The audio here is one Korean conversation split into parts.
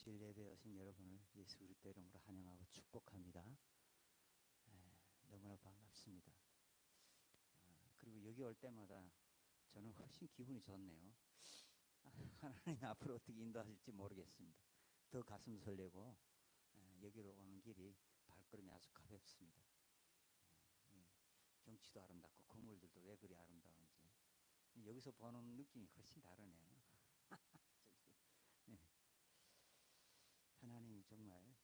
주일 예배에 오신 여러분을 예수 그리스도 이름으로 환영하고 축복합니다. 너무나 반갑습니다. 그리고 여기 올 때마다 저는 훨씬 기분이 좋네요. 하나님 앞으로 어떻게 인도하실지 모르겠습니다. 더 가슴 설레고 여기로 오는 길이 발걸음이 아주 가볍습니다. 경치도 아름답고 건물들도 왜 그리 아름다운지 여기서 보는 느낌이 훨씬 다르네요. 하나님이 정말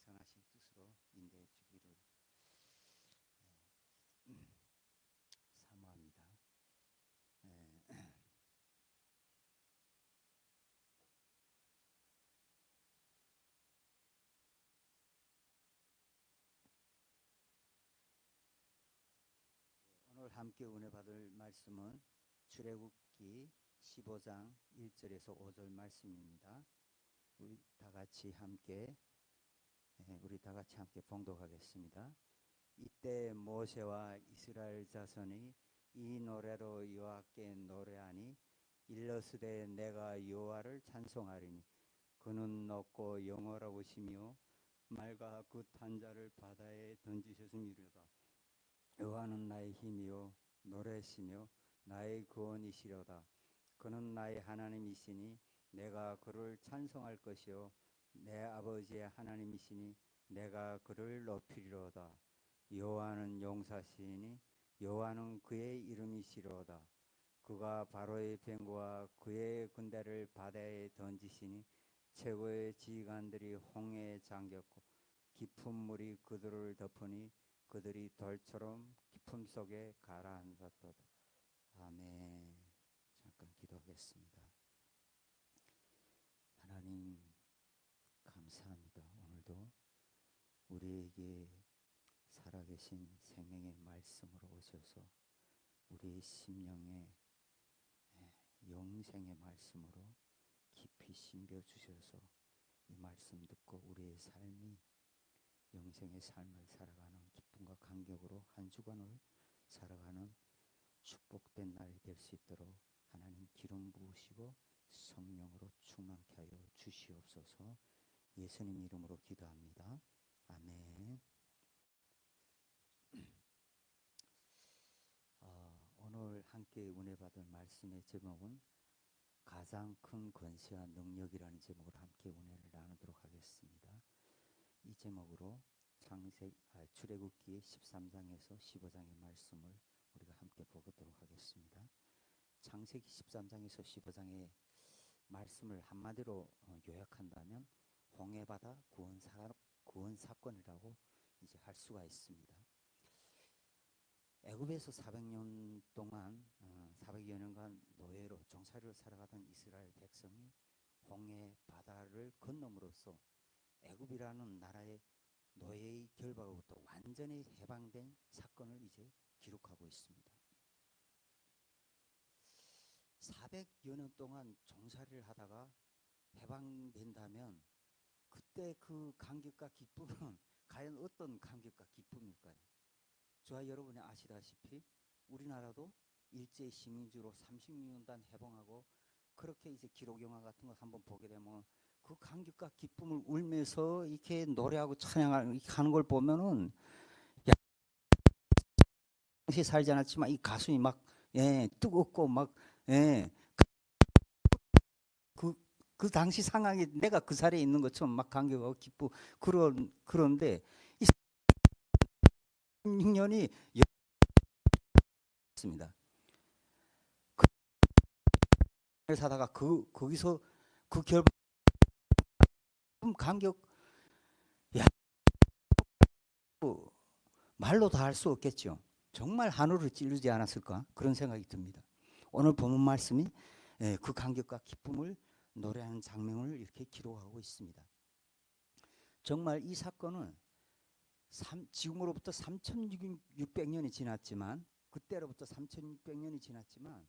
선하신 뜻으로 인도해 주기를 사모합니다. 오늘 함께 은혜 받을 말씀은 출애굽기 15장 1절에서 5절 말씀입니다. 우리 다 같이 함께 봉독하겠습니다. 이때 모세와 이스라엘 자손이 이 노래로 여호와께 노래하니 일러스되 내가 여호와를 찬송하리니 그는 높고 영원하시며 말과 그 탄자를 바다에 던지셨음이로다. 여호와는 나의 힘이요 노래시며 나의 구원이시로다. 그는 나의 하나님이시니 내가 그를 찬송할 것이요 내 아버지의 하나님이시니 내가 그를 높이리로다. 여호와는 용사시니 여호와는 그의 이름이시로다. 그가 바로의 병거와 그의 군대를 바다에 던지시니 최고의 지휘관들이 홍해에 잠겼고 깊은 물이 그들을 덮으니 그들이 돌처럼 깊음 속에 가라앉았도다. 아멘. 잠깐 기도하겠습니다. 하나님 감사합니다. 오늘도 우리에게 살아계신 생명의 말씀으로 오셔서 우리의 심령에 영생의 말씀으로 깊이 심겨 주셔서 이 말씀 듣고 우리의 삶이 영생의 삶을 살아가는 기쁨과 감격으로 한 주간을 살아가는 축복된 날이 될 수 있도록 하나님 기름 부으시고 성령으로 충만케 하여 주시옵소서. 예수님 이름으로 기도합니다. 아멘. 오늘 함께 은혜 받을 말씀의 제목은 가장 큰 권세와 능력이라는 제목으로 함께 은혜를 나누도록 하겠습니다. 이 제목으로 출애굽기 13장에서 15장의 말씀을 우리가 함께 보도록 하겠습니다. 창세기 13장에서 15장의 말씀을 한마디로 요약한다면 홍해바다 구원 사건이라고 이제 할 수가 있습니다. 애굽에서 400년 동안 400여 년간 노예로 종살이로 살아가던 이스라엘 백성이 홍해 바다를 건너므로써 애굽이라는 나라의 노예의 결박으로부터 완전히 해방된 사건을 이제 기록하고 있습니다. 400여 년 동안 종살이를 하다가 해방된다면 그때 그 감격과 기쁨은 과연 어떤 감격과 기쁨일까요? 저와 여러분이 아시다시피 우리나라도 일제 시민주로 36년간 해방하고 그렇게 이제 기록 영화 같은 거 한번 보게 되면 그 감격과 기쁨을 울면서 이렇게 노래하고 찬양하는 걸 보면은 당시 살지 않았지만 이 가슴이 막 뜨겁고 막 그 당시 상황이 내가 그 자리에 있는 것처럼 막 감격하고 기쁘고 그런데 이 6년이 습니다. 사다가 거기서 그 결국 감격 말로 다 할 수 없겠죠. 정말 하늘을 찌르지 않았을까 그런 생각이 듭니다. 오늘 본문 말씀이 그 감격과 기쁨을 노래하는 장면을 이렇게 기록하고 있습니다. 정말 이 사건은 지금으로부터 3600년이 지났지만 그때로부터 3600년이 지났지만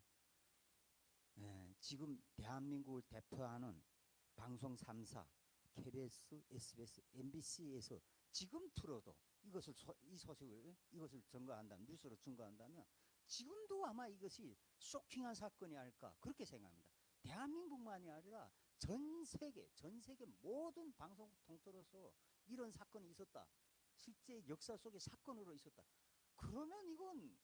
지금 대한민국을 대표하는 방송 3사 KBS, SBS, MBC에서 지금 틀어도 이것을 증거한다면 뉴스로 증거한다면 지금도 아마 이것이 쇼킹한 사건이 아닐까 그렇게 생각합니다. 대한민국만이 아니라 전 세계 모든 방송국 통틀어서 이런 사건이 있었다. 실제 역사 속의 사건으로 있었다. 그러면 이건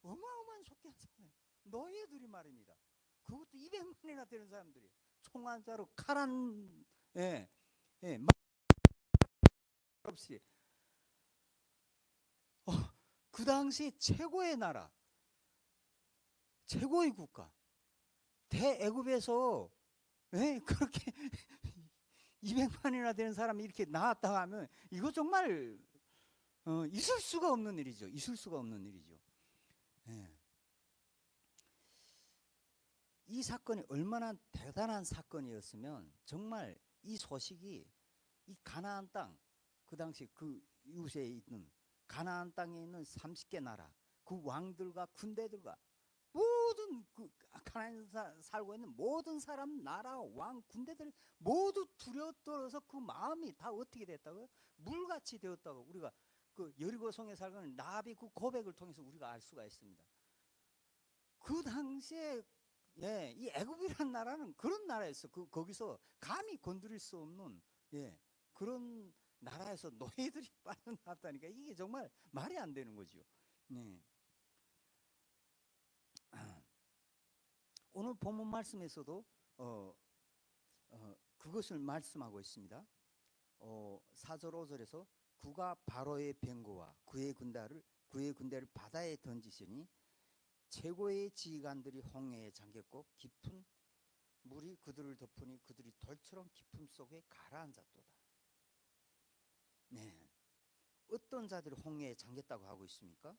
어마어마한 속견 사회. 노예들이 말입니다. 그것도 200만이나 되는 사람들이 총알자로 칼한 없이 그 당시 최고의 나라, 최고의 국가, 대애굽에서 그렇게 200만이나 되는 사람이 이렇게 나왔다 하면 이거 정말 있을 수가 없는 일이죠. 있을 수가 없는 일이죠. 이 사건이 얼마나 대단한 사건이었으면 정말 이 소식이 이 가나안 땅, 그 당시 그 이웃에 있는 가나안 땅에 있는 30개 나라, 그 왕들과 군대들과 모든 그 가나안에 살고 있는 모든 사람, 나라, 왕, 군대들 모두 두려워 떨어서 그 마음이 다 어떻게 됐다고요? 물같이 되었다고 우리가 그 여리고성에 살고 있는 라합이 그 고백을 통해서 우리가 알 수가 있습니다. 그 당시에 이 애굽이라는 나라는 그런 나라였어. 거기서 감히 건드릴 수 없는 그런 나라에서 노예들이 빠져나왔다니까 이게 정말 말이 안 되는 거죠. 오늘 본문 말씀에서도 그것을 말씀하고 있습니다. 4절 5절에서 그가 바로의 병거와 그의 군대를 바다에 던지시니 최고의 지휘관들이 홍해에 잠겼고 깊은 물이 그들을 덮으니 그들이 돌처럼 깊음 속에 가라앉았도다. 어떤 자들이 홍해에 잠겼다고 하고 있습니까?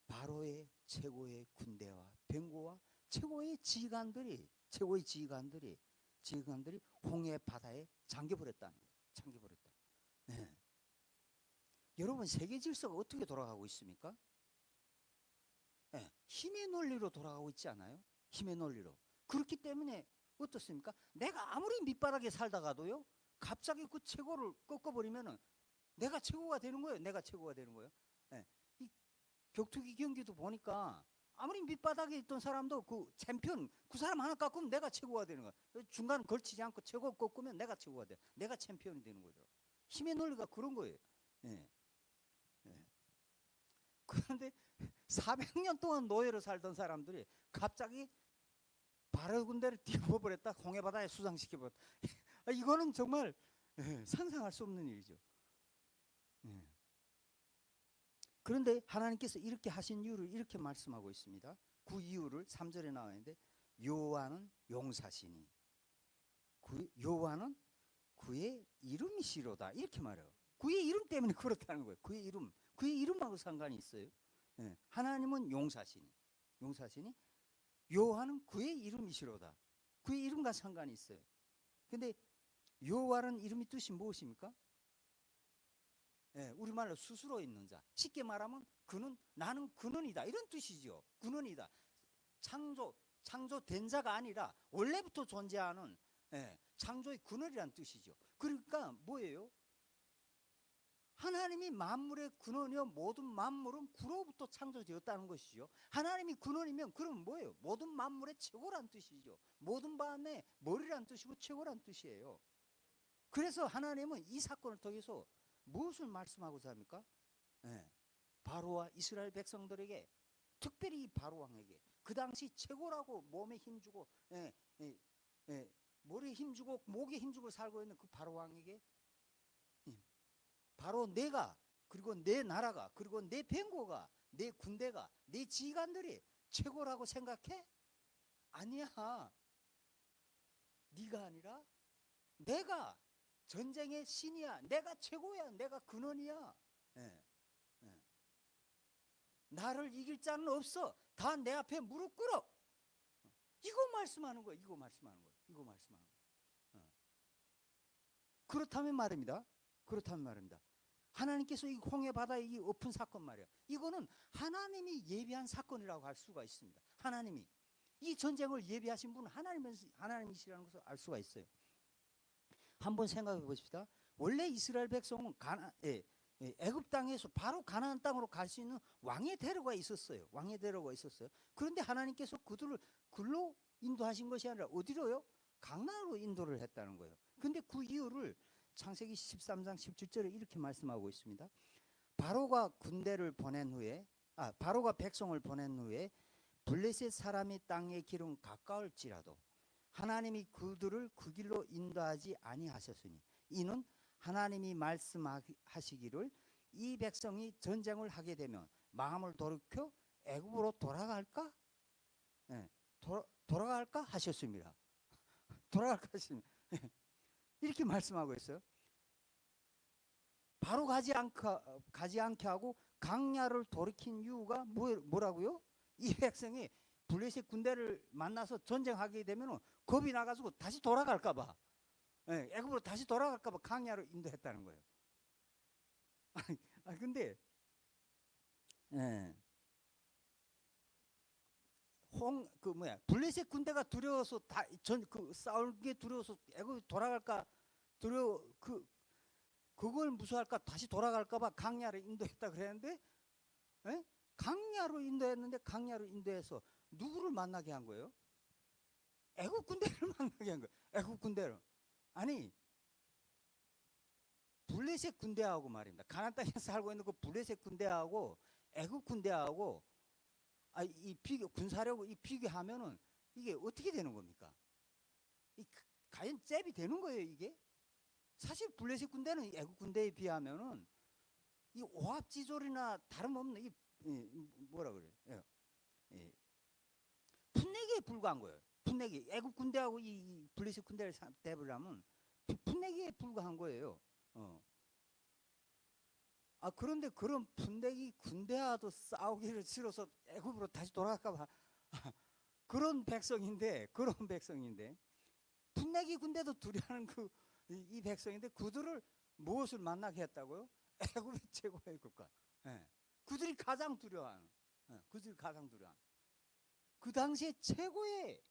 바로의 최고의 군대와 병거와 최고의 지휘관들이 홍해 바다에 잠겨버렸다는 거예요. 잠겨버렸다. 여러분 세계 질서가 어떻게 돌아가고 있습니까? 힘의 논리로 돌아가고 있지 않아요? 힘의 논리로. 그렇기 때문에 어떻습니까? 내가 아무리 밑바닥에 살다가도요 갑자기 그 최고를 꺾어버리면은 내가 최고가 되는 거예요. 내가 최고가 되는 거예요. 이 격투기 경기도 보니까 아무리 밑바닥에 있던 사람도 그 챔피언 그 사람 하나 깎으면 내가 최고가 되는 거야. 중간 걸치지 않고 최고 꺾으면 내가 최고가 돼. 내가 챔피언이 되는 거죠. 힘의 논리가 그런 거예요. 그런데 400년 동안 노예로 살던 사람들이 갑자기 바로 군대를 띄워버렸다. 홍해바다에 수상시켜버렸다. 이거는 정말 상상할 수 없는 일이죠. 그런데 하나님께서 이렇게 하신 이유를 이렇게 말씀하고 있습니다. 그 이유를 3절에 나와 있는데 여호와는 용사시니 여호와는 그의 이름이시로다 이렇게 말해요. 그의 이름 때문에 그렇다는 거예요. 그의 이름하고 상관이 있어요. 하나님은 용사시니 여호와는 그의 이름이시로다. 그의 이름과 상관이 있어요. 근데 여호와라는 이름의 뜻이 무엇입니까? 우리말로 스스로 있는 자. 쉽게 말하면 나는 근원이다 이런 뜻이죠. 근원이다. 창조된 자가 아니라 원래부터 존재하는 창조의 근원이라는 뜻이죠. 그러니까 뭐예요? 하나님이 만물의 근원이요 모든 만물은 그로부터 창조되었다는 것이죠. 하나님이 근원이면 그럼 뭐예요? 모든 만물의 최고란 뜻이죠. 모든 밤의 머리란 뜻이고 최고란 뜻이에요. 그래서 하나님은 이 사건을 통해서 무엇을 말씀하고자 합니까? 바로와 이스라엘 백성들에게 특별히 바로 왕에게 그 당시 최고라고 몸에 힘주고 머리에 힘주고 목에 힘주고 살고 있는 그 바로 왕에게 바로 내가 그리고 내 나라가 그리고 내 병거가 내 군대가 내 지휘관들이 최고라고 생각해? 아니야. 네가 아니라 내가 전쟁의 신이야. 내가 최고야. 내가 근원이야. 나를 이길 자는 없어. 다 내 앞에 무릎 꿇어. 이거 말씀하는 거예요. 이거 말씀하는 거예요. 그렇다면 말입니다. 하나님께서 이 홍해 바다에 이 엎은 사건 말이야. 이거는 하나님이 예비한 사건이라고 할 수가 있습니다. 하나님이 이 전쟁을 예비하신 분은 하나님이시라는 것을 알 수가 있어요. 한번 생각해 보십시다. 원래 이스라엘 백성은 애굽 땅에서 바로 가나안 땅으로 갈 수 있는 왕의 대로가 있었어요. 그런데 하나님께서 그들을 글로 인도하신 것이 아니라 어디로요? 강나라로 인도를 했다는 거예요. 근데 그 이유를 창세기 13장 17절에 이렇게 말씀하고 있습니다. 바로가 바로가 백성을 보낸 후에 블레셋 사람이 땅의 길은 가까울지라도 하나님이 그들을 그 길로 인도하지 아니하셨으니 이는 하나님이 말씀하시기를 이 백성이 전쟁을 하게 되면 마음을 돌이켜 애굽으로 돌아갈까? 네, 돌아갈까 하셨습니다. 돌아갈까 하십니다. 이렇게 말씀하고 있어요. 바로 가지 않게 하고 강야를 돌이킨 이유가 뭐라고요? 이 백성이 블레셋 군대를 만나서 전쟁하게 되면 겁이 나가지고 다시 돌아갈까봐, 애굽으로 다시 돌아갈까봐 강야로 인도했다는 거예요. 근데 블레셋 군대가 두려워서 싸울 게 두려워서 애굽 돌아갈까 그걸 무서워할까 다시 돌아갈까봐 강야로 인도했다 그랬는데, 강야로 인도했는데 강야로 인도해서 누구를 만나게 한 거예요? 애굽 군대를 만나게 한 거예요. 애굽 군대를. 아니 블레셋 군대하고 말입니다. 가나안 땅에서 살고 있는 그 블레셋 군대하고 애굽 군대하고 군사력을 비교하면은 이게 어떻게 되는 겁니까? 과연 잽이 되는 거예요, 이게? 사실 블레셋 군대는 애굽 군대에 비하면은 이 오합지졸이나 다름없는 뭐라 그래요? 풋내기에 불과한 거예요. 풋내기. 애굽 군대하고 이 블레셋 군대를 대비하면 풋내기에 불과한 거예요. 그런데 그런 풋내기 군대와도 싸우기를 싫어서 애굽으로 다시 돌아갈까봐 그런 백성인데 풋내기 군대도 두려워하는 이 백성인데 그들을 무엇을 만나게 했다고요? 애굽의 최고의 국가. 그들이 가장 두려워하는. 그 당시에 최고의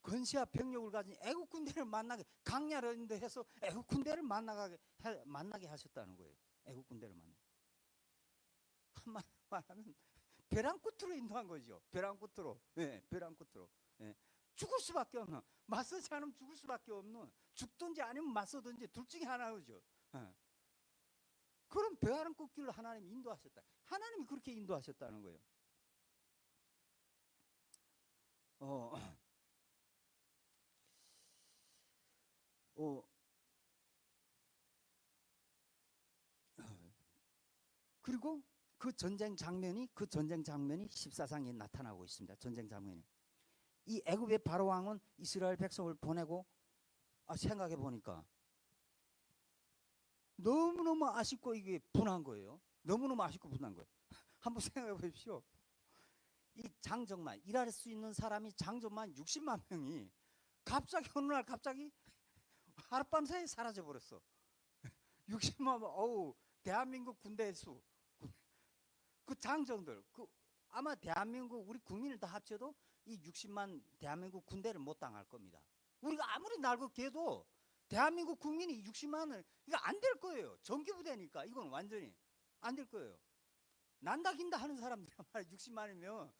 건시와 병력을 가진 애국 군대를 만나게 강야를 인도해서 애국 군대를 만나게 하셨다는 거예요. 애국 군대를 한마디로 말하면 벼랑 끝으로 인도한 거죠. 벼랑 끝으로. 벼랑 끝으로. 죽을 수밖에 없는, 맞서지 않으면 죽을 수밖에 없는, 죽든지 아니면 맞서든지 둘 중에 하나죠. 그런 벼랑 끝길로 하나님이 인도하셨다. 하나님이 그렇게 인도하셨다는 거예요. 그리고 그 전쟁 장면이 14장에 나타나고 있습니다. 전쟁 장면이. 이 애굽의 바로 왕은 이스라엘 백성을 보내고 생각해 보니까 너무너무 아쉽고 이게 분한 거예요. 너무너무 아쉽고 분한 거예요. 한번 생각해 보십시오. 이 장정만 일할 수 있는 사람이 장정만 60만 명이 갑자기 어느 날 갑자기 하룻밤 사이에 사라져 버렸어. 60만 명. 대한민국 군대 수. 그 장정들 아마 대한민국 우리 국민을 다 합쳐도 이 60만 대한민국 군대를 못 당할 겁니다. 우리가 아무리 날고 개도 대한민국 국민이 60만을 이거 안 될 거예요. 정규부대니까 이건 완전히 안 될 거예요. 난다 긴다 하는 사람들 60만이면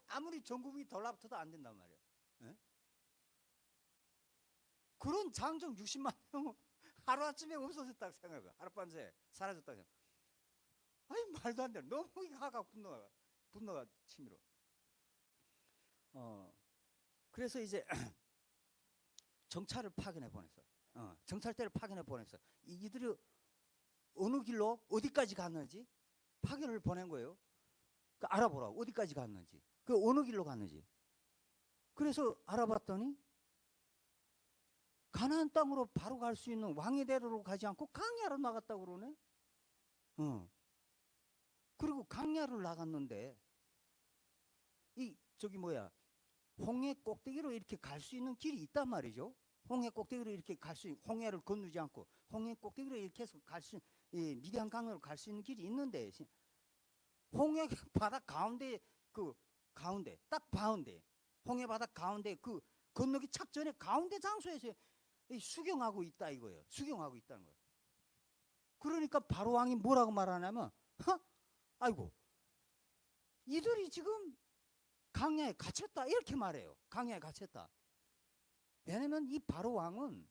아무리 전국이 덜라붙어도 안 된단 말이에요. 그런 장정 60만 명 하루아침에 없어졌다고 생각해요. 하룻밤새 사라졌다고 생각해요. 말도 안 돼. 너무 화가 분노가 치밀어. 그래서 이제 정찰을 파견해 보냈어. 정찰대를 파견해 보냈어. 이들이 어느 길로 어디까지 갔는지 파견을 보낸 거예요. 알아보라고 어디까지 갔는지, 어느 길로 갔는지. 그래서 알아봤더니 가나안 땅으로 바로 갈 수 있는 왕의 대로로 가지 않고 강야로 나갔다고 그러네. 그리고 강야를 나갔는데 홍해 꼭대기로 이렇게 갈 수 있는 길이 있단 말이죠. 홍해 꼭대기로 이렇게 홍해를 건너지 않고 홍해 꼭대기로 이렇게 해서 미디안 강으로 갈 수 있는 길이 있는데 홍해 바다 가운데 딱 가운데 홍해 바다 가운데 건너기 착전에 가운데 장소에서 수경하고 있다 이거예요. 수경하고 있다는 거예요. 그러니까 바로 왕이 뭐라고 말하냐면 아이고 이들이 지금 강야에 갇혔다 이렇게 말해요. 강야에 갇혔다. 왜냐면 이 바로 왕은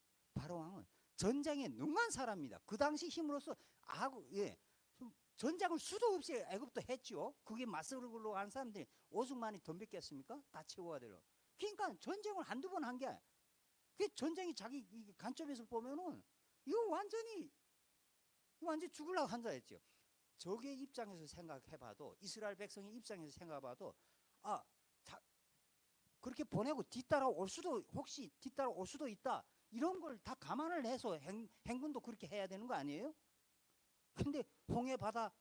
전쟁에 능한 사람입니다. 그 당시 힘으로서 전쟁을 수도 없이 애굽도 했죠. 그게 맞서려고 하는 사람들이 오죽만이 덤볐겠습니까? 다 채워야 돼요. 그러니까 전쟁을 한두 번 한 게, 그 전쟁이 자기 관점에서 보면은 이거 완전히 죽으려고 한다 했죠. 적의 입장에서 생각해봐도, 이스라엘 백성의 입장에서 생각해봐도, 그렇게 보내고 혹시 뒤따라올 수도 있다, 이런 걸 다 감안을 해서 행군도 그렇게 해야 되는 거 아니에요? 근데 홍해 바다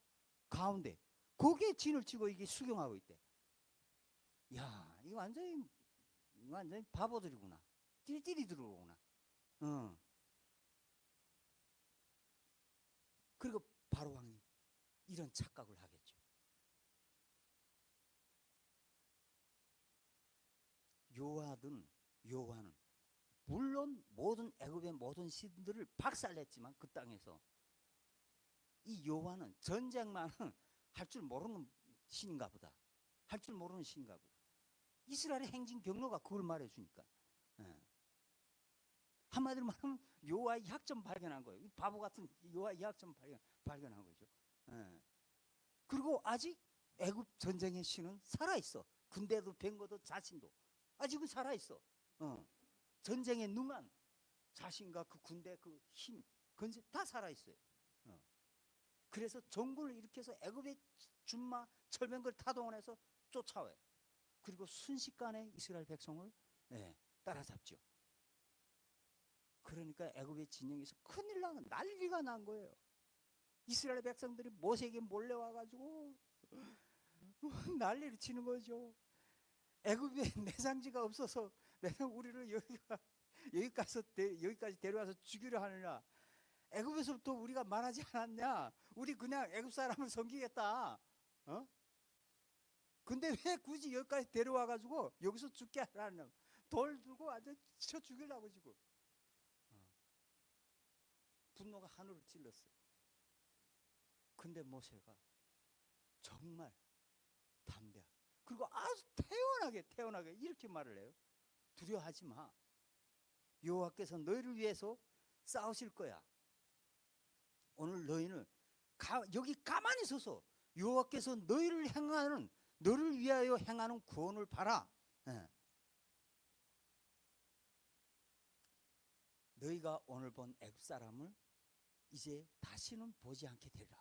가운데 거기에 진을 치고 이게 수경하고 있대. 야, 이거 완전히 바보들이구나. 띨띨이 들어오구나. 그리고 바로 왕이 이런 착각을 하겠죠. 여호와는 물론 모든 애굽의 모든 신들을 박살냈지만 그 땅에서 이 여호와는 전쟁만은 할 줄 모르는 신인가 보다. 할 줄 모르는 신인가 보다. 이스라엘의 행진 경로가 그걸 말해주니까. 한마디로 말하면 여호와의 약점 발견한 거예요. 바보 같은 여호와의 약점 발견한 거죠. 그리고 아직 애굽 전쟁의 신은 살아있어. 군대도 병거도 자신도 아직은 살아있어. 전쟁에 능한 자신과 그 군대 그 힘, 건재 다 살아있어요. 그래서 전군을 일으켜서 애굽의 준마 철병걸 타동원해서 쫓아와요. 그리고 순식간에 이스라엘 백성을 따라잡죠. 그러니까 애굽의 진영에서 큰일 나는 난리가 난 거예요. 이스라엘 백성들이 모세에게 몰려와가지고 난리를 치는 거죠. 애굽에 매장지가 없어서 우리를 여기까지 데려와서 죽이려 하느냐. 애굽에서부터 우리가 말하지 않았냐. 우리 그냥 애굽 사람을 섬기겠다. 근데 왜 굳이 여기까지 데려와가지고 여기서 죽게 하라는, 돌 들고 완전 쳐 죽이려고 지금. 분노가 하늘을 찔렀어요. 근데 모세가 정말 담대하게, 그리고 아주 태연하게 이렇게 말을 해요. 두려워하지 마. 여호와께서 너희를 위해서 싸우실 거야. 오늘 너희는 여기 가만히 서서 여호와께서 너를 위하여 행하는 구원을 봐라. 너희가 오늘 본 애굽 사람을 이제 다시는 보지 않게 되리라.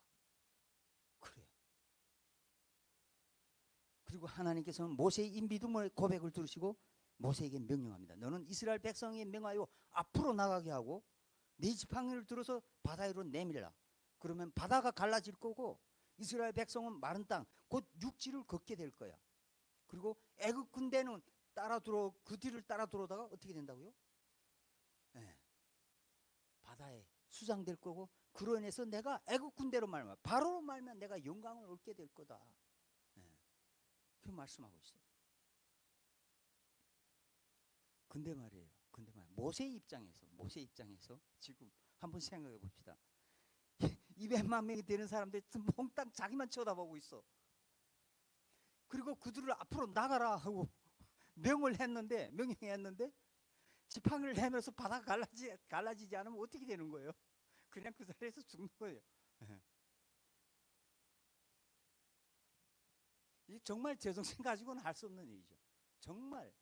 그래요. 그리고 하나님께서는 모세의 이 믿음의 고백을 들으시고 모세에게 명령합니다. 너는 이스라엘 백성에 명하여 앞으로 나가게 하고 네 지팡이를 들어서 바다 위로 내밀라. 그러면 바다가 갈라질 거고 이스라엘 백성은 마른 땅, 곧 육지를 걷게 될 거야. 그리고 애굽 군대는 그 뒤를 따라 들어오다가 어떻게 된다고요? 바다에 수장될 거고, 그로 인해서 내가 애굽 군대로 말면, 바로로 말면 내가 영광을 얻게 될 거다. 그 말씀하고 있어요. 근데 말이에요. 모세 입장에서 지금 한번 생각해 봅시다. 200만 명이 되는 사람들이 몽땅 자기만 쳐다보고 있어. 그리고 그들을 앞으로 나가라 하고 명령했는데 지팡이를 내면서 바다가 갈라지지 않으면 어떻게 되는 거예요? 그냥 그 자리에서 죽는 거예요. 이 정말 제정신 가지고는 할 수 없는 일이죠. 정말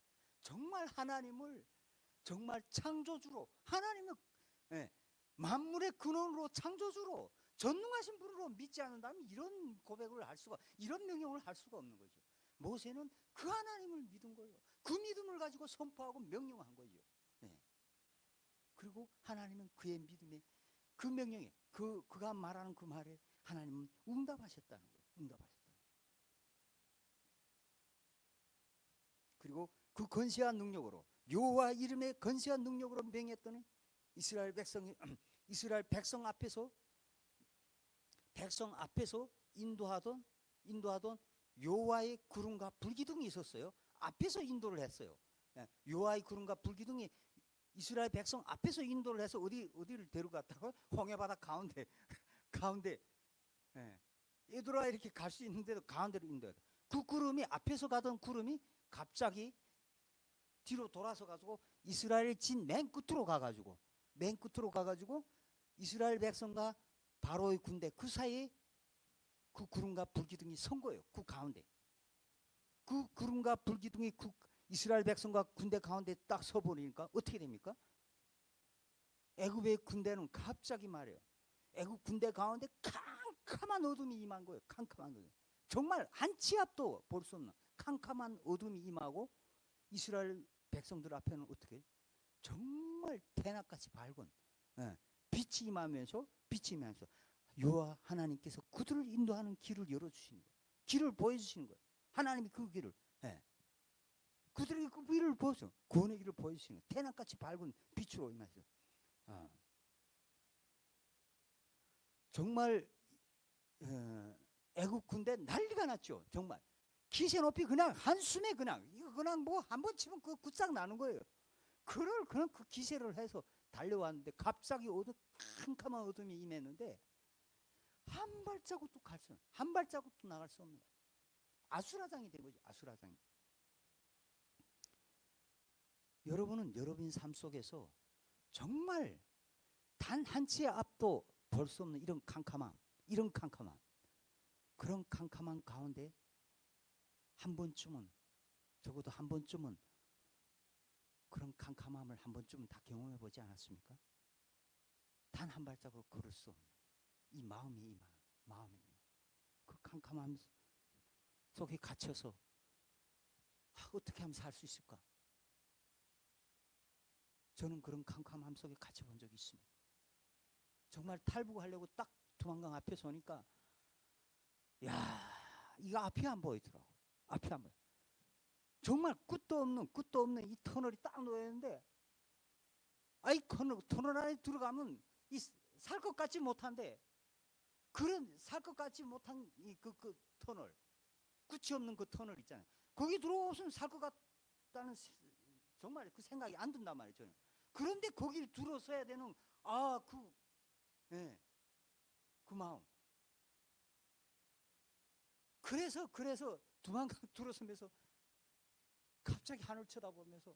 하나님을 정말 창조주로, 하나님은 만물의 근원으로 창조주로 전능하신 분으로 믿지 않는다면 이런 고백을 이런 명령을 할 수가 없는 거죠. 모세는 그 하나님을 믿은 거예요. 그 믿음을 가지고 선포하고 명령한 거죠. 그리고 하나님은 그의 믿음에, 그 명령에, 그가 말하는 그 말에 하나님은 응답하셨다는 거예요. 그리고 그 건시한 능력으로, 여호와 이름의 건시한 능력으로 명했더니 이스라엘 백성 앞에서 인도하던 여호와의 구름과 불기둥이 있었어요. 앞에서 인도를 했어요. 여호와의 구름과 불기둥이 이스라엘 백성 앞에서 인도를 해서 어디를 데려갔다고? 홍해바다 가운데 얘들아 이렇게 갈 수 있는데도 가운데로 인도했다. 그 구름이, 앞에서 가던 구름이 갑자기 뒤로 돌아서 가지고 이스라엘 진 맨 끝으로 가가지고 이스라엘 백성과 바로의 군대 그 사이에 그 구름과 불기둥이 선 거예요. 그 가운데 그 구름과 불기둥이 그 이스라엘 백성과 군대 가운데 딱 서버리니까 어떻게 됩니까? 애굽의 군대는 갑자기 말이에요. 애굽 군대 가운데 캄캄한 어둠이 임한 거예요. 캄캄한 어둠. 정말 한 치 앞도 볼 수 없는 캄캄한 어둠이 임하고 이스라엘 백성들 앞에는 어떻게 정말 대낮같이 밝은 빛이 임하면서 여호와 하나님께서 그들을 인도하는 길을 열어주시는 거예요. 길을 보여주시는 거예요. 하나님이 그 길을 그들에게 그 길을 보여서 구원의 길을 보여주시는 거예요. 대낮같이 밝은 빛으로 임하셔서 정말 애국 군대 난리가 났죠. 정말 기세 높이 그냥 한숨에 그냥 이거 그냥 뭐 한 번 치면 그 굿싹 나는 거예요. 그냥 그 기세를 해서 달려왔는데 갑자기 캄캄한 어둠이 임했는데 한 발자국도 나갈 수 없는 거예요. 아수라장이 된 거죠. 아수라장이. 여러분은 여러분 삶 속에서 정말 단 한 치의 앞도 볼 수 없는 이런 캄캄함 그런 캄캄한 가운데 한 번쯤은 적어도 한 번쯤은 그런 캄캄함을 한 번쯤은 다 경험해 보지 않았습니까? 단 한 발자국 걸을 수 없는 이 마음이 그 캄캄함 속에 갇혀서 어떻게 하면 살 수 있을까? 저는 그런 캄캄함 속에 갇혀본 적이 있습니다. 정말 탈북하려고 딱 두만강 앞에 서니까 야 이거 앞이 안 보이더라고. 앞이 안 보여. 정말 끝도 없는 이 터널이 딱 놓여있는데 아이 터널 안에 들어가면 살 것 같지 못한데 그런 살 것 같지 못한 그 터널 끝이 없는 그 터널 있잖아요. 거기 들어오면 살 것 같다는 정말 그 생각이 안 든단 말이에요. 저는. 그런데 거기를 들어서야 되는 그 마음. 그래서 두만강 들어서면서 갑자기 하늘 쳐다보면서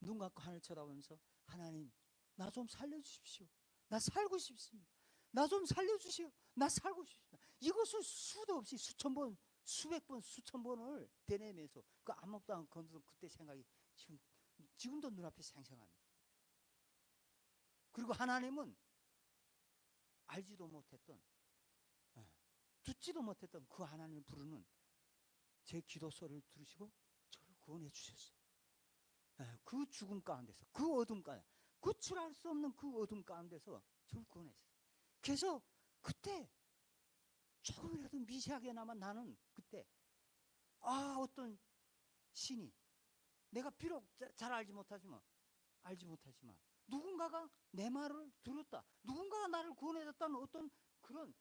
눈 감고 하늘 쳐다보면서 하나님 나 좀 살려주십시오. 나 살고 싶습니다. 나 좀 살려주시오. 나 살고 싶습니다. 이것을 수도 없이 수천 번 수백 번 수천 번을 되뇌면서 그 아무것도 안 건드던 그때 생각이 지금도 눈앞에 생생합니다. 그리고 하나님은 알지도 못했던 듣지도 못했던 그 하나님을 부르는 제 기도 소리를 들으시고 저를 구원해 주셨어요. 그 죽음 가운데서 그 어둠 가운데 구출할 수 없는 그 어둠 가운데서 저를 구원했어요. 그래서 그때 조금이라도 미세하게나마 나는 그때 어떤 신이 내가 비록 잘 알지 못하지만 누군가가 내 말을 들었다. 누군가가 나를 구원해줬다는 어떤 그런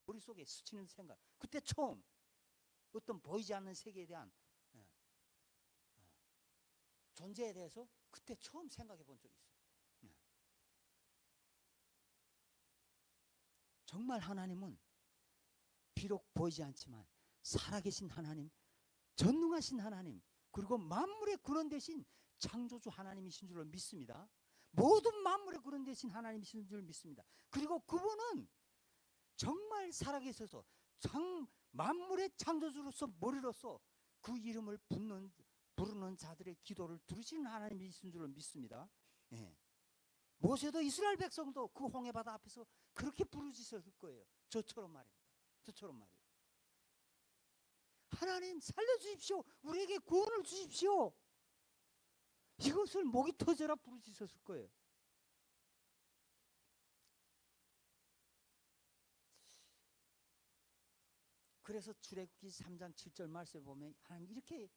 머릿속에 스치는 생각. 그때 처음 어떤 보이지 않는 세계에 대한 존재에 대해서 그때 처음 생각해 본 적이 있어요. 정말 하나님은 비록 보이지 않지만 살아계신 하나님, 전능하신 하나님, 그리고 만물의 근원 되신 창조주 하나님이신 줄로 믿습니다. 모든 만물의 근원 되신 하나님이신 줄 믿습니다. 그리고 그분은 정말 살아계셔서 만물의 창조주로서 머리로서 그 이름을 부르는 자들의 기도를 들으시는 하나님이신 줄로 믿습니다. 모세도 이스라엘 백성도 그 홍해바다 앞에서 그렇게 부르짖었을 거예요. 저처럼 말입니다. 하나님 살려주십시오. 우리에게 구원을 주십시오. 이것을 목이 터져라 부르짖었을 거예요. 그래서 출애굽기 3장 7절 말씀에 보면 하나님 이렇게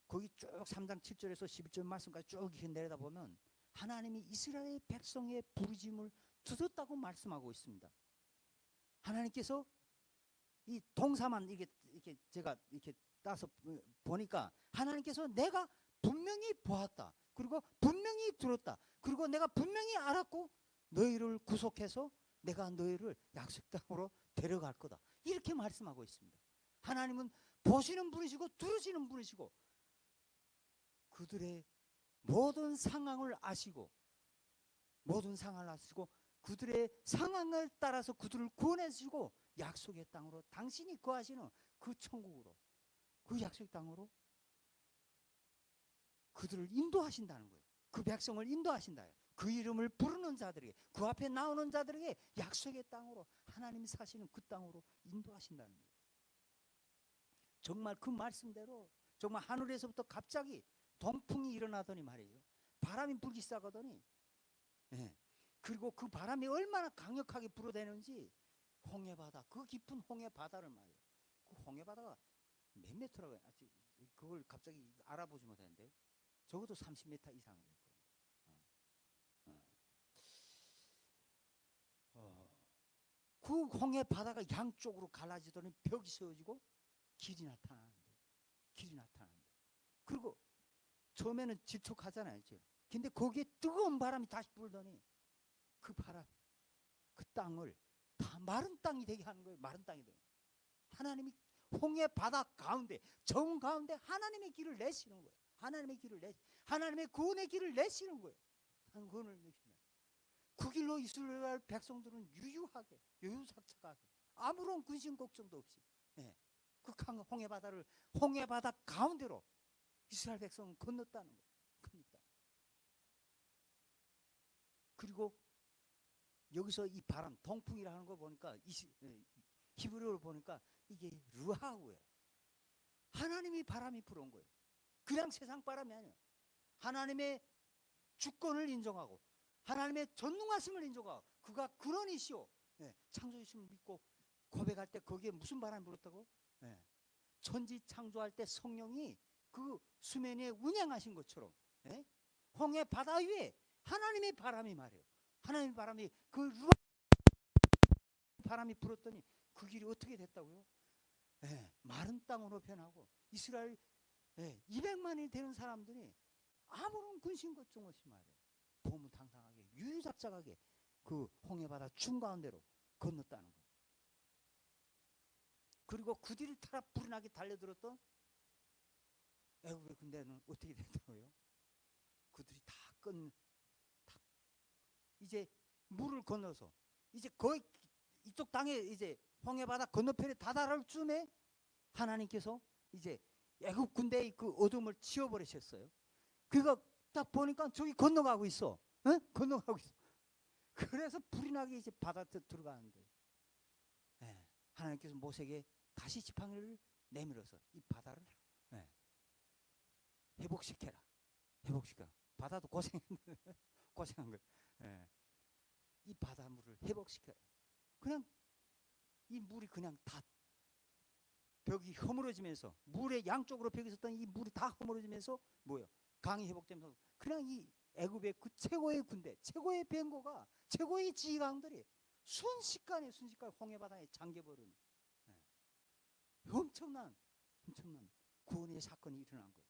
거기 쭉 3장 7절에서 11절 말씀까지 쭉 내려다 보면 하나님이 이스라엘 백성의 부르짖음을 들었다고 말씀하고 있습니다. 하나님께서 이 동사만 이렇게 제가 이렇게 따서 보니까 하나님께서 내가 분명히 보았다. 그리고 분명히 들었다. 그리고 내가 분명히 알았고 너희를 구속해서 내가 너희를 약속 땅으로 데려갈 거다. 이렇게 말씀하고 있습니다. 하나님은 보시는 분이시고 들으시는 분이시고 그들의 모든 상황을 아시고 그들의 상황을 따라서 그들을 구원해 주시고 약속의 땅으로 당신이 거하시는 그 천국으로 그 약속의 땅으로 그들을 인도하신다는 거예요. 그 백성을 인도하신다. 그 이름을 부르는 자들에게 그 앞에 나오는 자들에게 약속의 땅으로 하나님이 사시는 그 땅으로 인도하신다는 거예요. 정말 그 말씀대로 정말 하늘에서부터 갑자기 동풍이 일어나더니 말이에요. 바람이 불기 시작하더니 그리고 그 바람이 얼마나 강력하게 불어대는지 홍해바다 그 깊은 홍해바다를 말이에요. 그 홍해바다가 몇 메트라고 아직 그걸 갑자기 알아보지 못했는데 적어도 30m 이상은 될 거예요. 그 홍해바다가 양쪽으로 갈라지더니 벽이 세워지고 길이 나타나는데 그리고 처음에는 질척하잖아요. 근데 거기에 뜨거운 바람이 다시 불더니 그 바람 그 땅을 다 마른 땅이 되게 하는 거예요. 마른 땅이 되게. 하나님이 홍해 바다 가운데 정 가운데 하나님의 길을 내시는 거예요. 하나님의 구원의 길을 내시는 거예요. 구원을 내시는. 그 길로 이스라엘 백성들은 유유하게 유유삭삭하게 아무런 근심 걱정도 없이 그 홍해 바다 가운데로 이스라엘 백성은 건넜다는 거예요. 그리고 여기서 이 바람 동풍이라는 거 보니까 히브리어로 보니까 이게 르하우예요. 하나님이 바람이 불어온 거예요. 그냥 세상 바람이 아니에요. 하나님의 주권을 인정하고 하나님의 전능하심을 인정하고 그가 그러니시오. 창조주심을 믿고 고백할 때 거기에 무슨 바람이 불었다고? 천지 창조할 때 성령이 그 수면 위에 운행하신 것처럼 홍해 바다 위에 하나님의 바람이 말이에요. 하나님의 바람이 그 르하 바람이 불었더니 그 길이 어떻게 됐다고요? 마른 땅으로 변하고 이스라엘 200만이 되는 사람들이 아무런 근심 걱정 없이 말이에요. 보문탕탕하게 유유작작하게 그 홍해바다 중가운데로 건넜다는 거예요. 그리고 그 뒤를 따라 불이 나게 달려들었던 애국의 군대는 어떻게 됐다고요? 그들이 다 이제 물을 건너서 이제 거의 이쪽 땅에 이제 홍해바다 건너편에 다다를 쯤에 하나님께서 이제 애국 군대의 그 어둠을 치워버리셨어요. 그거 딱 보니까 저기 건너가고 있어. 건너가고 있어. 그래서 불이 나게 이제 바다 들어가는데 하나님께서 모세에게 다시 지팡이를 내밀어서 이 바다를 회복시켜라. 바다도 고생한 거예요. 이 바닷물을 회복시켜라. 그냥 이 물이 그냥 다 벽이 허물어지면서 물의 양쪽으로 벽이 있었던 이 물이 다 허물어지면서 뭐예요? 강이 회복되면서 그냥 이 애굽의 그 최고의 군대, 최고의 병거가 최고의 지휘관들이 순식간에 홍해바다에 잠겨버리는 엄청난 구원의 사건이 일어난 거예요.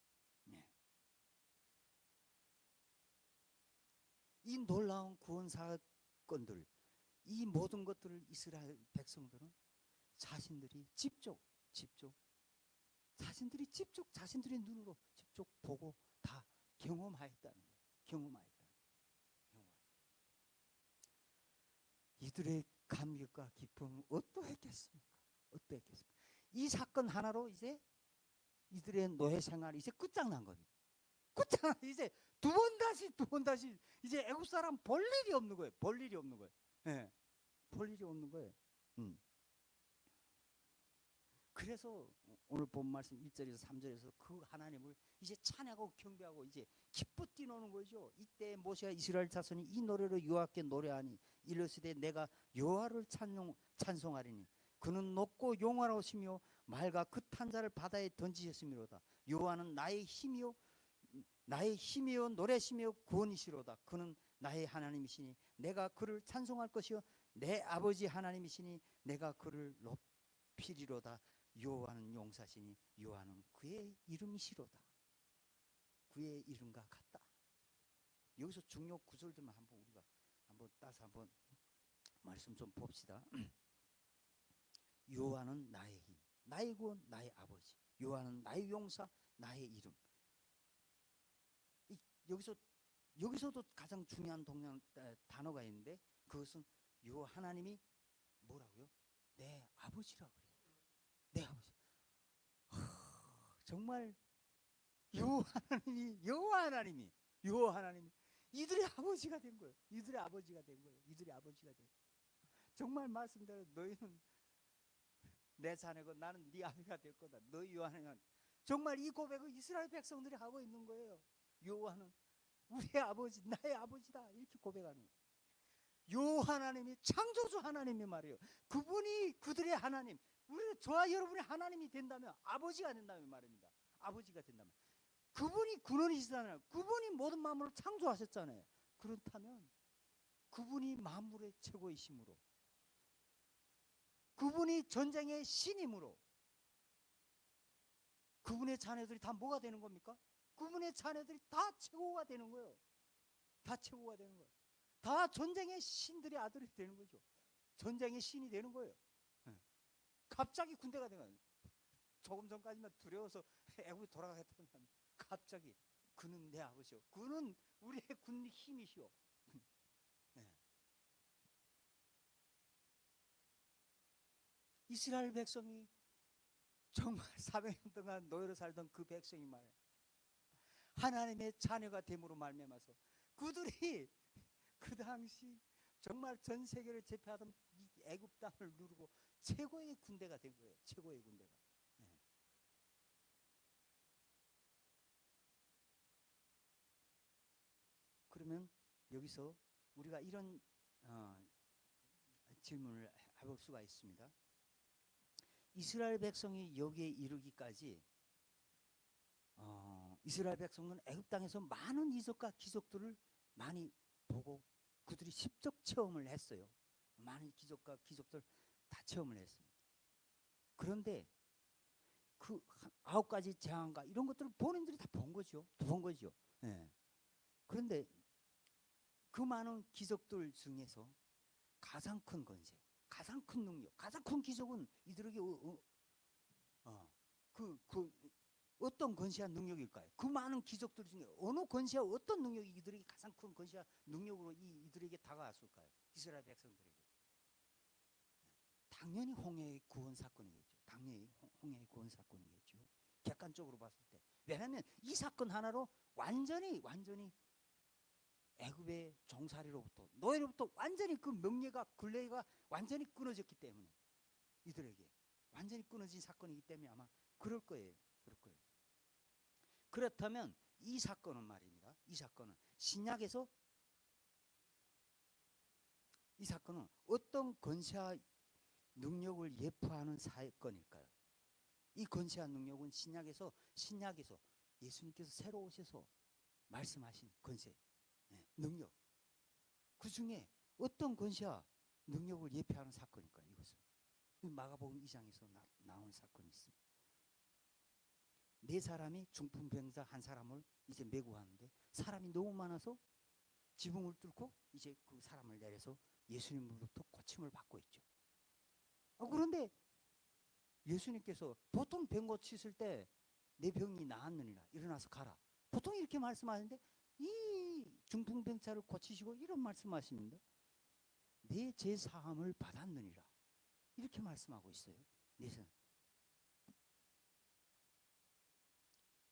이 놀라운 구원 사건들, 이 모든 것들을 이스라엘 백성들은 자신들이 직접 자신들의 눈으로 직접 보고 다 경험하였다는 거예요. 이들의 감격과 기쁨은 어떠했겠습니까? 이 사건 하나로 이제 이들의 노예 생활이 이제 끝장난 겁니다. 이제 두 번 다시 이제 애국 사람 볼 일이 없는 거예요. 볼 일이 없는 거예요. 그래서 오늘 본 말씀 1절에서 3절에서 그 하나님을 이제 찬양하고 경배하고 이제 기뻐 뛰노는 거죠. 이때 모세와 이스라엘 자손이 이 노래로 여호와께 노래하니 이르시되 내가 여호와를 찬송하리니 그는 높고 용화로우시며 맑아 그 탄자를 바다에 던지셨음이로다. 여호와는 나의 힘이요 노래시며 구원이시로다. 그는 나의 하나님이시니 내가 그를 찬송할 것이요 내 아버지 하나님이시니 내가 그를 높이리로다. 여호와는 용사시니 여호와는 그의 이름이시로다. 그의 이름과 같다. 여기서 중요 구절들만 한번 우리가 한번 따서 한번 말씀 좀 봅시다. 여호와는 나의 힘, 나의 구원, 나의 아버지. 요한은 나의 용사, 나의 이름. 여기서도 가장 중요한 단어가 있는데, 그것은 요 하나님이 뭐라고요? 내 아버지라 그래요. 내 아버지. 정말 요 하나님이 이들의 아버지가 된 거예요. 이들의 아버지가 된 거예요. 정말 말씀대로 너희는 내 자녀고 나는 네 아비가 될 거다. 너희 요한은 정말 이 고백을 이스라엘 백성들이 하고 있는 거예요. 요한은 우리의 아버지, 나의 아버지다, 이렇게 고백하는 거예요. 요 하나님이 창조주 하나님이 말이에요. 그분이 그들의 하나님, 우리 저와 여러분의 하나님이 된다면, 아버지가 된다면 말입니다. 아버지가 된다면, 그분이 근원이시잖아요. 그분이 모든 만물을 창조하셨잖아요. 그렇다면 그분이 만물의 최고이심으로, 그분이 전쟁의 신이므로, 그분의 자녀들이 다 뭐가 되는 겁니까? 그분의 자녀들이 다 최고가 되는 거예요. 다 최고가 되는 거예요. 다 전쟁의 신들의 아들이 되는 거죠. 전쟁의 신이 되는 거예요. 갑자기 군대가 된 거예요. 조금 전까지만 두려워서 애굽에 돌아가겠다는 사람, 갑자기 그는 내 아버지요. 그는 우리의 군 힘이시오. 네. 이스라엘 백성이 정말 400년 동안 노예로 살던 그 백성이 말이에요. 하나님의 자녀가 됨으로 말미암아서 그들이 그 당시 정말 전 세계를 제패하던 이 애굽 땅을 누르고 최고의 군대가 된 거예요. 최고의 군대가. 네. 그러면 여기서 우리가 이런 질문을 해볼 수가 있습니다. 이스라엘 백성이 여기에 이르기까지 이스라엘 백성은 애굽 땅에서 많은 이적과 기적들을 많이 보고 그들이 직접 체험을 했어요. 많은 기적과 기적들 다 체험을 했습니다. 그런데 그 9가지 재앙과 이런 것들을 본인들이 다 본 거죠. 네. 그런데 그 많은 기적들 중에서 가장 큰 권세, 가장 큰 능력, 가장 큰 기적은 이들에게 어떤 권세와 능력일까요? 그 많은 기적들 중에 어느 권세와 어떤 능력이 이들에게 가장 큰 권세와 능력으로 이들에게 다가왔을까요? 이스라엘 백성들에게. 당연히 홍해의 구원 사건이겠죠. 당연히 홍해의 구원 사건이겠죠. 객관적으로 봤을 때. 왜냐하면 이 사건 하나로 완전히 애굽의 종살이로부터, 노예로부터 완전히 그 명예가, 굴레가 완전히 끊어졌기 때문에, 이들에게 완전히 끊어진 사건이기 때문에 아마 그럴 거예요. 그렇다면 이 사건은 말입니다. 이 사건은 신약에서 이 사건은 어떤 권세와 능력을 예표하는 사건일까요? 이 권세와 능력은 신약에서 예수님께서 새로 오셔서 말씀하신 권세, 능력, 그 중에 어떤 권세와 능력을 예표하는 사건일까요? 이것은 마가복음 2장에서 나온 사건이 있습니다. 4사람이 중풍병자 한 사람을 이제 메고 가는데 사람이 너무 많아서 지붕을 뚫고 이제 그 사람을 내려서 예수님으로부터 고침을 받고 있죠. 그런데 예수님께서 보통 병 고치실 때 내 병이 나았느니라, 일어나서 가라, 보통 이렇게 말씀하시는데 이 중풍병자를 고치시고 이런 말씀하십니다. 내 죄 사함을 받았느니라, 이렇게 말씀하고 있어요.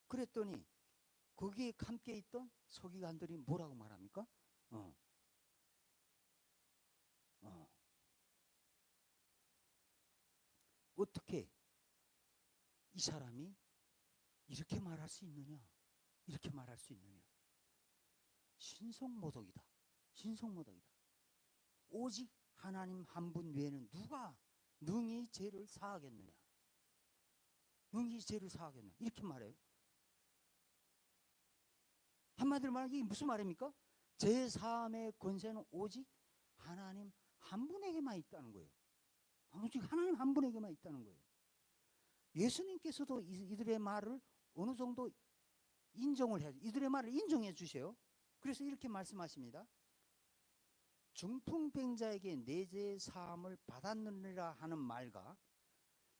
그랬더니 거기에 함께 있던 서기관들이 뭐라고 말합니까? 어떻게 이 사람이 이렇게 말할 수 있느냐? 신성모독이다. 오직 하나님 한 분 외에는 누가 능히 죄를 사하겠느냐? 이렇게 말해요. 한마디로 말하면 이게 무슨 말입니까? 죄 사함의 권세는 오직 하나님 한 분에게만 있다는 거예요. 오직 하나님 한 분에게만 있다는 거예요. 예수님께서도 이들의 말을 어느 정도 인정을 해야죠. 이들의 말을 인정해 주세요. 그래서 이렇게 말씀하십니다. 중풍병자에게 내 죄 사함을 받았느니라 하는 말과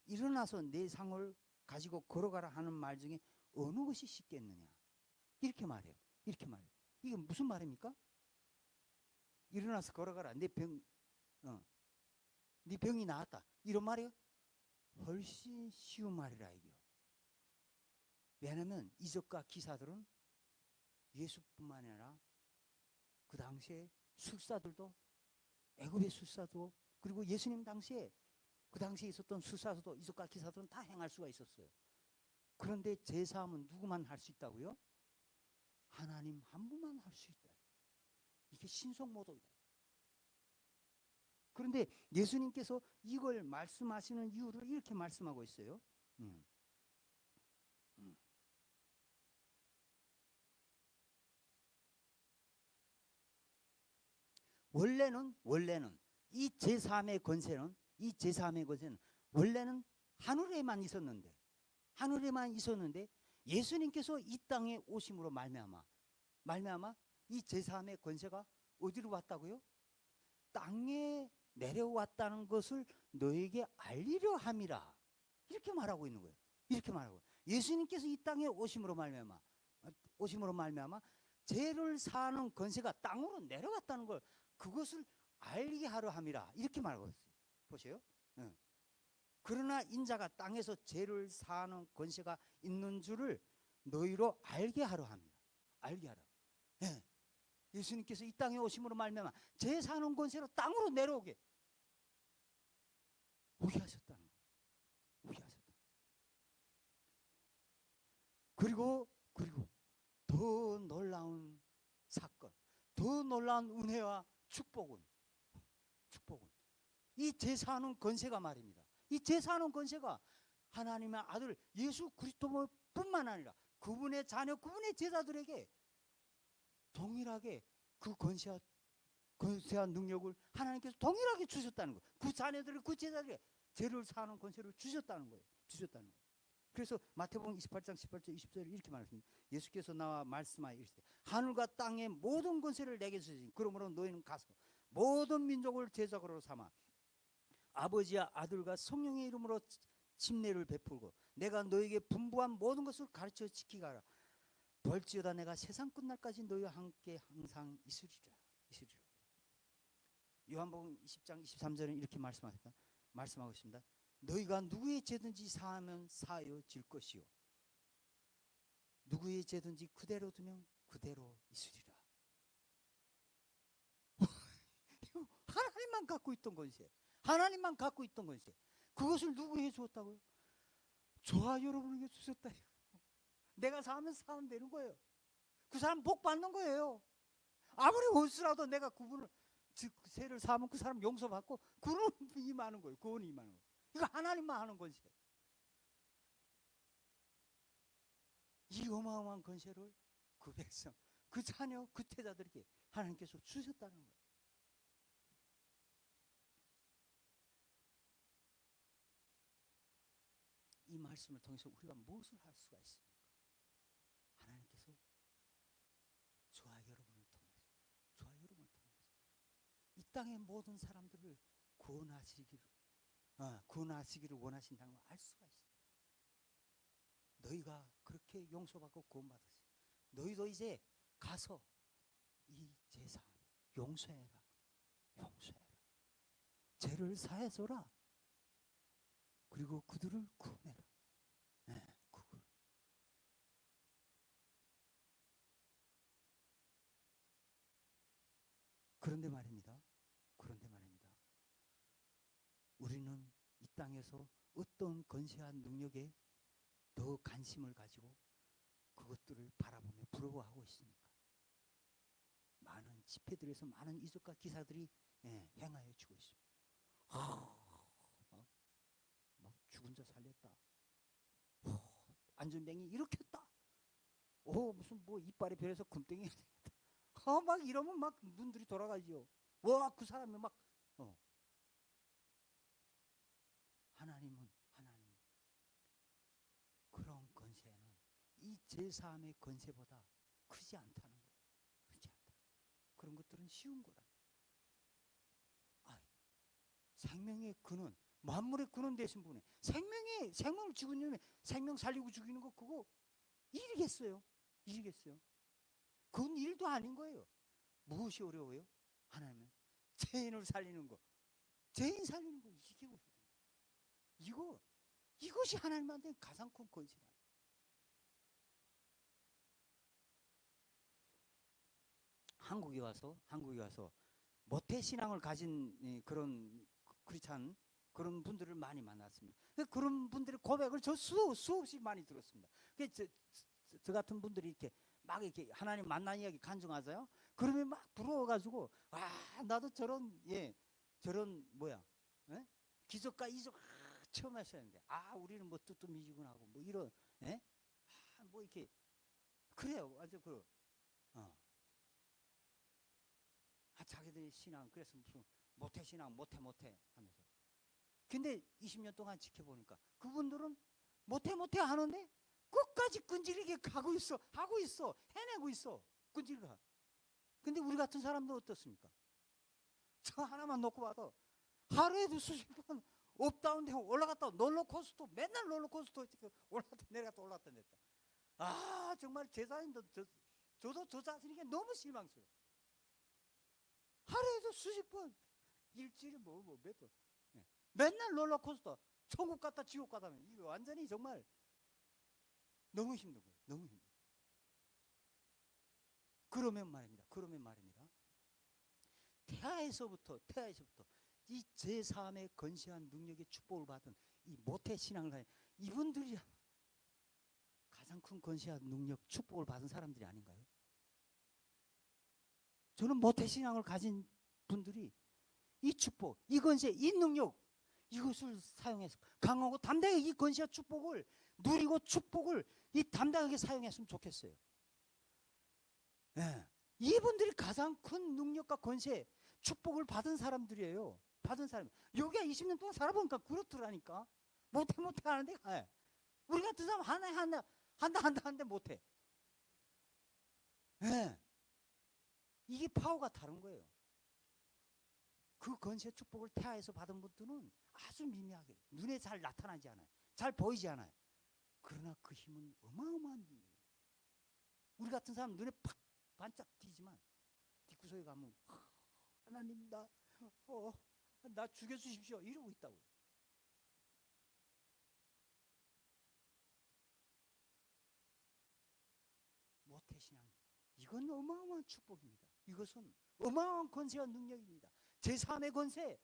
일어나서 내 상을 가지고 걸어가라 하는 말 중에 어느 것이 쉽겠느냐. 이렇게 말해요. 이렇게 말해요. 이게 무슨 말입니까? 일어나서 걸어가라. 네 병이 나았다. 이런 말이에요? 훨씬 쉬운 말이라 이게요. 왜냐하면 이적과 기사들은 예수뿐만 아니라 그 당시에 술사들도, 애굽의 술사도, 그리고 예수님 당시에 그 당시에 있었던 술사도 이적과 기사들은 다 행할 수가 있었어요. 그런데 제사함은 누구만 할 수 있다고요? 하나님 한 분만 할 수 있다. 이게 신성모독이다. 그런데 예수님께서 이걸 말씀하시는 이유를 이렇게 말씀하고 있어요. 원래는 이 제3의 권세는 원래는 하늘에만 있었는데 예수님께서 이 땅에 오심으로 말미암아 이 제3의 권세가 어디로 왔다고요? 땅에 내려왔다는 것을 너에게 알리려 함이라. 이렇게 말하고 있는 거예요. 이렇게 말하고. 예수님께서 이 땅에 오심으로 말미암아 죄를 사하는 권세가 땅으로 내려왔다는 걸, 그것을 알게 하려 함이라. 이렇게 말하고 있어요. 보세요. 그러나 인자가 땅에서 죄를 사하는 권세가 있는 줄을 너희로 알게 하려 합니다. 알게 하라. 예수님께서 이 땅에 오심으로 말미암아 죄 사는 권세로 땅으로 내려오게 오게 하셨다는 거예요. 오게 하셨다. 그리고 더 놀라운 사건, 더 놀라운 은혜와 축복은 이 죄 사는 권세가 말입니다. 이 죄 사는 권세가 하나님의 아들 예수 그리스도뿐만 아니라 그분의 자녀, 그분의 제자들에게 동일하게 그 권세와 능력을 하나님께서 동일하게 주셨다는 거예요. 그 자녀들, 그 제자들에게 죄를 사하는 권세를 주셨다는 거예요. 그래서 마태복음 28장 18절 20절에 이렇게 말했습니다. 예수께서 나와 말씀하여 이르시되 하늘과 땅의 모든 권세를 내게 주시니 그러므로 너희는 가서 모든 민족을 제자로 삼아 아버지와 아들과 성령의 이름으로 침례를 베풀고 내가 너에게 분부한 모든 것을 가르쳐 지키게 하라. 볼지어다 내가 세상 끝날까지 너희와 함께 항상 있으리라. 요한복음 20장 23절은 이렇게 말씀하고 있습니다. 너희가 누구의 죄든지 사하면 사하여질 것이요 누구의 죄든지 그대로 두면 그대로 있으리라. 하나님만 갖고 있던 권세, 그것을 누구에게 주었다고요? 저와 여러분에게 주셨다. 내가 사하면 사하면 되는 거예요. 그 사람 복 받는 거예요. 아무리 원수라도 내가 그분을 죄를 사하면 그 사람 용서받고 구원이 임하는 거예요. 이거 하나님만 하는 권세. 이 어마어마한 권세를 그 백성, 그 자녀, 그 제자들에게 하나님께서 주셨다는 거예요. 이 말씀을 통해서 우리가 무엇을 할 수가 있습니까? 하나님께서 저와 여러분을 통해서 이 땅의 모든 사람들을 구원하시기를 원하신다는 걸 알 수가 있어요. 너희가 그렇게 용서받고 구원받았어요. 너희도 이제 가서 이 제사함 용서해라. 죄를 사해줘라. 그리고 그들을 구원해라. 그런데 말입니다. 우리는 이 땅에서 어떤 권세와 능력에 더 관심을 가지고 그것들을 바라보며 부러워하고 있습니까? 많은 집회들에서 많은 이적과 기사들이 행하여 주고 있습니다. 막 죽은 자 살렸다. 안전뱅이 일으켰다. 무슨 뭐 이빨에 별에서 금덩이 막 이러면 막 눈들이 돌아가지요. 그 사람이 막 하나님은 그런 권세는 이 제3의 권세보다 크지 않다는 거예요. 그런 것들은 쉬운 거라. 생명의 근원, 만물의 근원 되신 분이 생명을 지고 있는 생명 살리고 죽이는 거 그거 일이겠어요? 일이겠어요? 그건 일도 아닌 거예요. 무엇이 어려워요? 하나님은 죄인을 살리는 거, 죄인 살리는 거 이것이 하나님한테 가장 큰 권세다. 한국에 와서 모태 신앙을 가진 그런 크리스찬 그런 분들을 많이 만났습니다. 그런 분들의 고백을 저 수없이 많이 들었습니다. 저 같은 분들이 이렇게 막 이렇게 하나님 만난 이야기 간증하세요. 그러면 막 부러워가지고 나도 저런 저런 기적과 이적 처음 하셨는데 우리는 뭐 뜨뜻미지근하고 뭐 이런 뭐 이렇게 그래요. 아주 자기들의 신앙 그래서 무슨 모태 신앙 모태 하면서 근데 20년 동안 지켜보니까 그분들은 모태 하는데 끝까지 끈질기게 하고 있어 해내고 있어 끈질기게. 근데 우리 같은 사람도 어떻습니까? 저 하나만 놓고 봐도 하루에도 수십 번 업다운 데 올라갔다 롤러코스터 맨날 롤러코스터 올라갔다 내려갔다 냈다. 정말 제자인도 저도 저 자신에게 너무 실망스러워. 하루에도 수십 번 일주일에 몇 번 맨날 롤러코스터 천국 갔다 지옥 갔다 하면 이거 완전히 정말 너무 힘든 거예요. 너무 힘들어요. 그러면 말입니다. 태아에서부터 이 제3의 건시한 능력의 축복을 받은 이 모태 신앙을 가진 이분들이 가장 큰 건시한 능력 축복을 받은 사람들이 아닌가요? 저는 모태 신앙을 가진 분들이 이 축복, 이 건세, 이 능력 이것을 사용해서 강하고 담대하게 이 건시와 축복을 누리고 축복을 이 담대하게 사용했으면 좋겠어요. 이분들이 가장 큰 능력과 건세, 축복을 받은 사람들이에요. 받은 사람. 여기가 20년 동안 살아보니까 그렇더라니까. 못해 하는데 우리 같은 사람 한다 못해. 이게 파워가 다른 거예요. 그 건세 축복을 태아에서 받은 분들은 아주 미미하게 눈에 잘 나타나지 않아요. 잘 보이지 않아요. 그러나 그 힘은 어마어마한 힘이에요. 우리 같은 사람 눈에 팍 반짝 띄지만 뒷구석에 가면 하나님 나 죽여주십시오 이러고 있다고요. 모태신앙 이건 어마어마한 축복입니다. 이것은 어마어마한 권세와 능력입니다. 제3의 권세.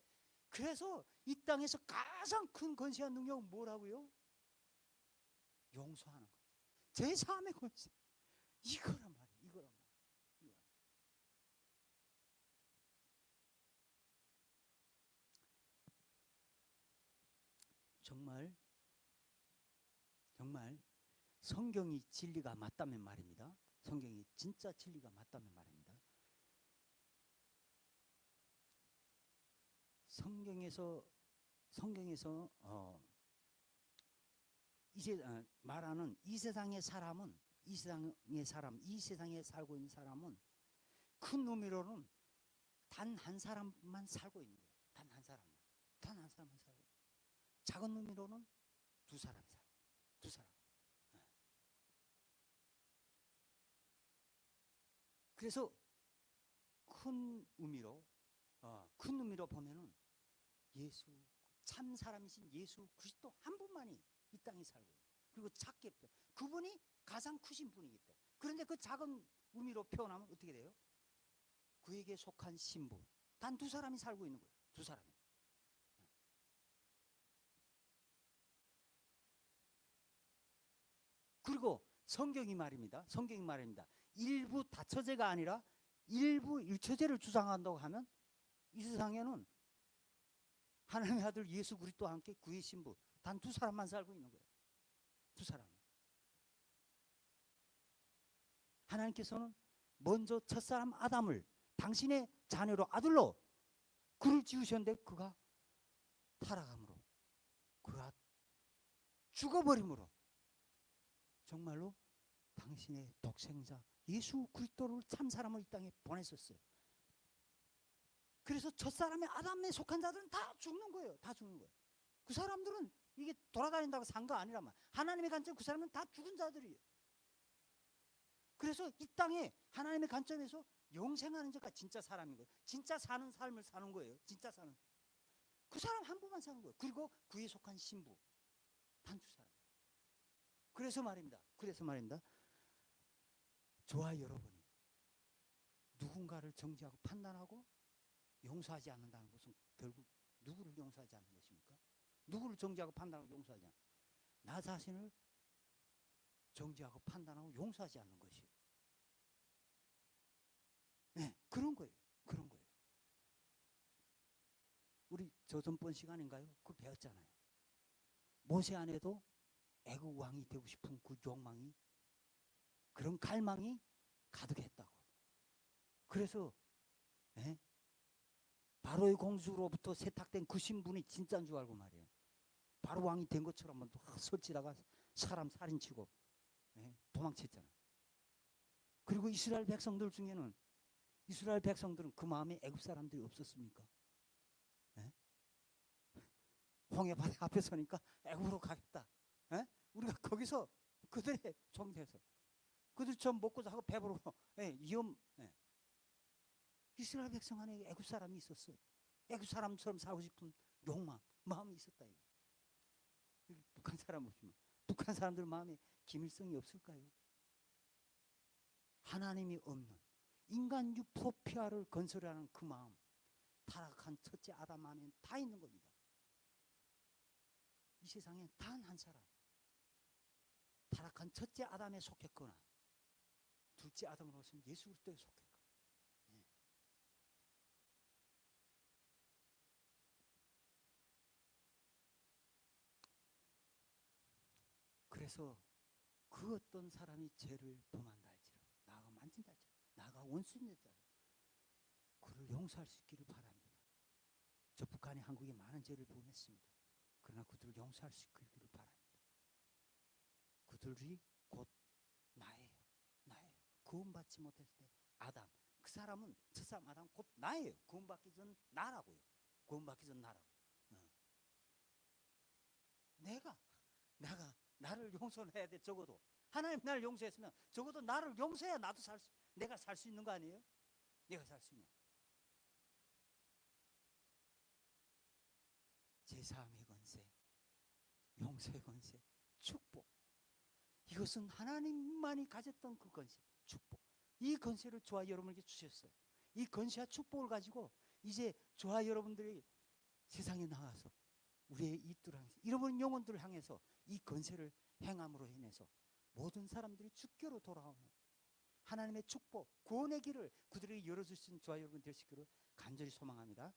그래서 이 땅에서 가장 큰 권세와 능력은 뭐라고요? 용서하는 것. 제3의 권세. 이거란 말이에요. 정말 성경이 진리가 맞다면 말입니다. 성경이 진짜 진리가 맞다면 말입니다. 성경에서 이제 말하는 이 세상의 사람은 이 세상에 살고 있는 사람은 큰 의미로는 단 한 사람만 살고 있는 거예요. 단 한 사람만 살고 있는 거예요. 작은 의미로는 두 사람. 그래서 큰 의미로 보면은 참 사람이신 예수 그리스도 한 분만이 이 땅에 살고 있는. 그리고 작게 그분이 가장 크신 분이기 때문에. 그런데 그 작은 의미로 표현하면 어떻게 돼요? 그에게 속한 신부 단 두 사람이 살고 있는 거예요. 두 사람이. 그리고 성경이 말입니다. 일부 다처제가 아니라 일부 일처제를 주장한다고 하면 이 세상에는 하나님의 아들 예수 그리스도와 함께 그의 신부 단 두 사람만 살고 있는 거예요. 두 사람. 하나님께서는 먼저 첫사람 아담을 당신의 자녀로 아들로 그를 지으셨는데 그가 타락함으로 그가 죽어버림으로 정말로 당신의 독생자 예수 그리스도를 참 사람을 이 땅에 보냈었어요. 그래서 첫사람의 아담에 속한 자들은 다 죽는 거예요. 그 사람들은 이게 돌아다닌다고 산 거 아니란 말. 하나님의 관점 그 사람은 다 죽은 자들이에요. 그래서 이 땅에 하나님의 관점에서 영생하는 자가 진짜 사람인 거예요. 진짜 사는 삶을 사는 거예요. 진짜 사는. 그 사람 한 분만 사는 거예요. 그리고 그에 속한 신부. 단주 사람. 그래서 말입니다. 저와 여러분이 누군가를 정죄하고 판단하고 용서하지 않는다는 것은 결국 누구를 용서하지 않는 것입니까? 누구를 정죄하고 판단하고 용서하지 않는, 나 자신을 정죄하고 판단하고 용서하지 않는 것이에요. 네, 그런 거예요. 우리 저전번 시간인가요? 그거 배웠잖아요. 모세 안에도 애국 왕이 되고 싶은 그 욕망이, 그런 갈망이 가득했다고. 그래서 바로의 공주로부터 세탁된 그 신분이 진짜인 줄 알고 말이에요. 바로 왕이 된 것처럼 설치다가 사람 살인치고 도망쳤잖아요. 그리고 이스라엘 백성들 중에는, 이스라엘 백성들은 그 마음에 애굽 사람들이 없었습니까? 홍해바다 앞에 서니까 애굽으로 가겠다. 우리가 거기서 그들의 종돼서 그들처럼 먹고 자고 배부르고 위험. 이스라엘 백성 안에 애굽 사람이 있었어요. 애굽 사람처럼 살고 싶은 욕망, 마음이 있었다. 북한 사람 없지만 북한 사람들 마음에 기밀성이 없을까요? 하나님이 없는 인간 유토피아를 건설하는 그 마음, 타락한 첫째 아담 안에 다 있는 겁니다. 이 세상에 단 한 사람, 타락한 첫째 아담에 속했거나 둘째 아담으로서는 예수 그리스도에 속했거나. 그래서 그 어떤 사람이 죄를 범한다 할지라도, 나가 만진다 할지라도, 나가 원수인 자를 그를 용서할 수 있기를 바랍니다. 저 북한이 한국에 많은 죄를 범했습니다. 그러나 그들을 용서할 수 있기를 바랍니다. 그들이 곧 나예요. 구원받지 못했을 때 아담, 그 사람은 첫사람 아담 곧 나예요. 구원받기 전 나라고요. 구원받기 전 나라고. 나를 용서해야 돼. 적어도 하나님 나를 용서했으면 적어도 나를 용서해야 나도 내가 살 수 있는 거 아니에요? 내가 살 수 있는 제사함의 권세, 용서의 권세, 축복. 이것은 하나님만이 가졌던 그 권세, 축복. 이 권세를 저와 여러분에게 주셨어요. 이 권세와 축복을 가지고 이제 저와 여러분들이 세상에 나가서 우리의 이들을 향해서, 잃어버린 영혼들을 향해서 이 권세를 행함으로 인해서 모든 사람들이 주께로 돌아오는 하나님의 축복, 구원의 길을 그들에게 열어주신 저와 여러분 되시기를 간절히 소망합니다.